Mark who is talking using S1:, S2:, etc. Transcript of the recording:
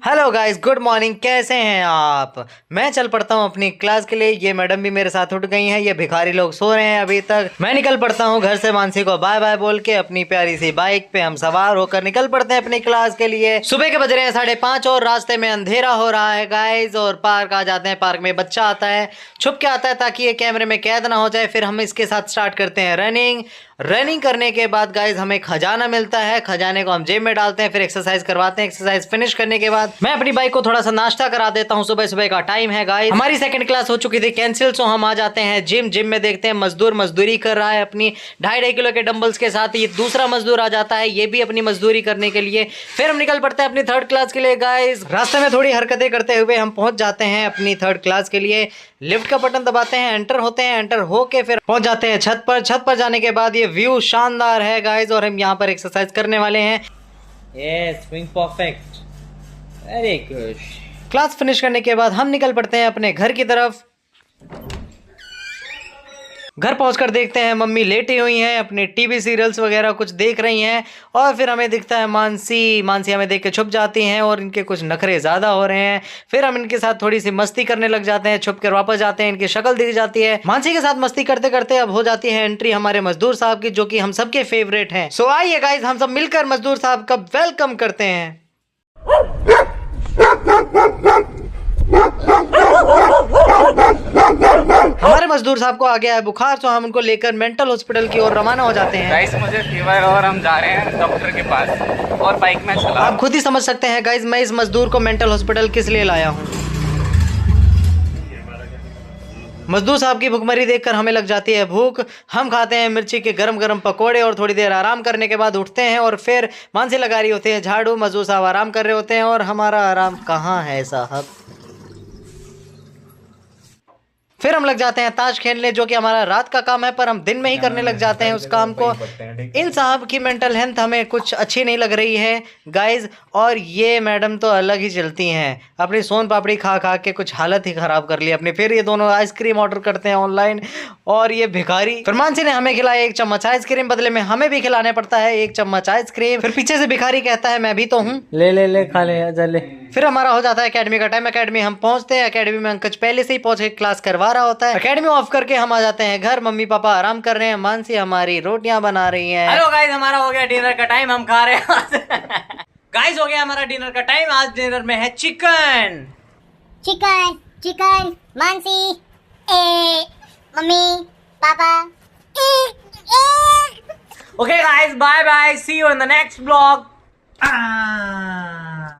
S1: Hello guys, good morning. कैसे हैं आप? मैं चल पड़ता हूँ अपनी क्लास के लिए। ये मैडम भी मेरे साथ उठ गई हैं। ये भिखारी लोग सो रहे हैं अभी तक। मैं निकल पड़ता हूँ घर से मानसी को बाय बाय बोल के। अपनी प्यारी सी बाइक पे हम सवार होकर निकल पड़ते हैं अपनी क्लास के लिए। सुबह के बज रहे हैं 5:30 और रास्ते में अंधेरा हो रहा है गाइस। और पार्क आ जाते हैं। पार्क में बच्चा आता है, छुप के आता है ताकि ये कैमरे में कैद ना हो जाए। फिर हम इसके साथ स्टार्ट करते हैं रनिंग करने के बाद गाइज हमें खजाना मिलता है। खजाने को हम जेब में डालते हैं, फिर एक्सरसाइज करवाते हैं। एक्सरसाइज फिनिश करने के बाद मैं अपनी बाइक को थोड़ा सा नाश्ता करा देता हूँ। सुबह सुबह का टाइम है गाइज। हमारी सेकंड क्लास हो चुकी थी कैंसिल, सो हम आ जाते हैं जिम में देखते हैं मजदूर मजदूरी कर रहा है अपनी 2.5 किलो के डंबल्स के साथ। ये दूसरा मजदूर आ जाता है, ये भी अपनी मजदूरी करने के लिए। फिर हम निकल पड़ते हैं अपनी थर्ड क्लास के लिए गाइज। रास्ते में थोड़ी हरकतें करते हुए हम पहुंच जाते हैं अपनी थर्ड क्लास के लिए। लिफ्ट का बटन दबाते हैं, एंटर होते हैं। एंटर होके फिर पहुंच जाते हैं छत पर। छत पर जाने के बाद ये व्यू शानदार है गाइस। और हम यहाँ पर एक्सरसाइज करने वाले हैं।
S2: Yes, doing perfect. Very good.
S1: Class finish करने के बाद हम निकल पड़ते हैं अपने घर की तरफ। घर पहुंचकर देखते हैं मम्मी लेटी हुई हैं, अपने टीवी सीरियल्स वगैरह कुछ देख रही हैं। और फिर हमें दिखता है मानसी हमें देख के छुप जाती हैं और इनके कुछ नखरे ज़्यादा हो रहे हैं। फिर हम इनके साथ थोड़ी सी मस्ती करने लग जाते हैं, छुप कर वापस जाते हैं। इनकी शक्ल दिख जाती है। मानसी के साथ मस्ती करते करते अब हो जाती है एंट्री हमारे मजदूर साहब की, जो कि हम सबके फेवरेट हैं। सो आइए गाइज, हम सब मिलकर मजदूर साहब का वेलकम करते हैं। हमारे मजदूर साहब को आ गया है बुखार, तो हम उनको लेकर मेंटल हॉस्पिटल की ओर रवाना हो जाते हैं।
S2: गाइस, मुझे फीवर और हम जा रहे हैं डॉक्टर के पास और बाइक में चला।
S1: आप खुद ही समझ सकते हैं गाइज, मैं इस मजदूर को मेंटल हॉस्पिटल किस लिए लाया हूँ। मजदूर साहब की भूखमरी देखकर हमें लग जाती है भूख। हम खाते हैं मिर्ची के गरम गरम पकोड़े और थोड़ी देर आराम करने के बाद उठते हैं। और फिर मानसी लगा रही होती है झाड़ू, मजदूर साहब आराम कर रहे होते हैं। और हमारा आराम कहाँ है साहब। फिर हम लग जाते हैं ताश खेलने, जो कि हमारा रात का काम है, पर हम दिन में ही करने लग जाते हैं उस काम को। इन साहब की मेंटल हेल्थ हमें कुछ अच्छी नहीं लग रही है गाइज। और ये मैडम तो अलग ही चलती हैं, अपनी सोन पापड़ी खा खा के कुछ हालत ही खराब कर ली अपनी। फिर ये दोनों आइसक्रीम ऑर्डर करते हैं ऑनलाइन। और ये भिखारी फिर मानसी ने हमें खिलाया 1 चम्मच आइसक्रीम, बदले में हमें भी खिलाने पड़ता है 1 चम्मच आइसक्रीम। फिर पीछे से भिखारी कहता है मैं भी तो हूँ,
S2: ले खा ले ले।
S1: फिर हमारा हो जाता है एकेडमी का टाइम। एकेडमी हम पहुंचते हैं। एकेडमी में अंकज पहले से ही पहुंच के क्लास करवा रहा होता है। एकेडमी ऑफ करके हम आ जाते हैं घर। मम्मी पापा आराम कर रहे हैं, मानसी हमारी रोटियां बना रही है।
S2: हेलो गाइस, हमारा हो गया डिनर का टाइम, हम खा रहे हैं। गाइस, हो गया हमारा डिनर का टाइम। आज डिनर में है chicken.
S3: Mansi, mummy, papa,
S2: okay guys, bye bye, see you in the next blog.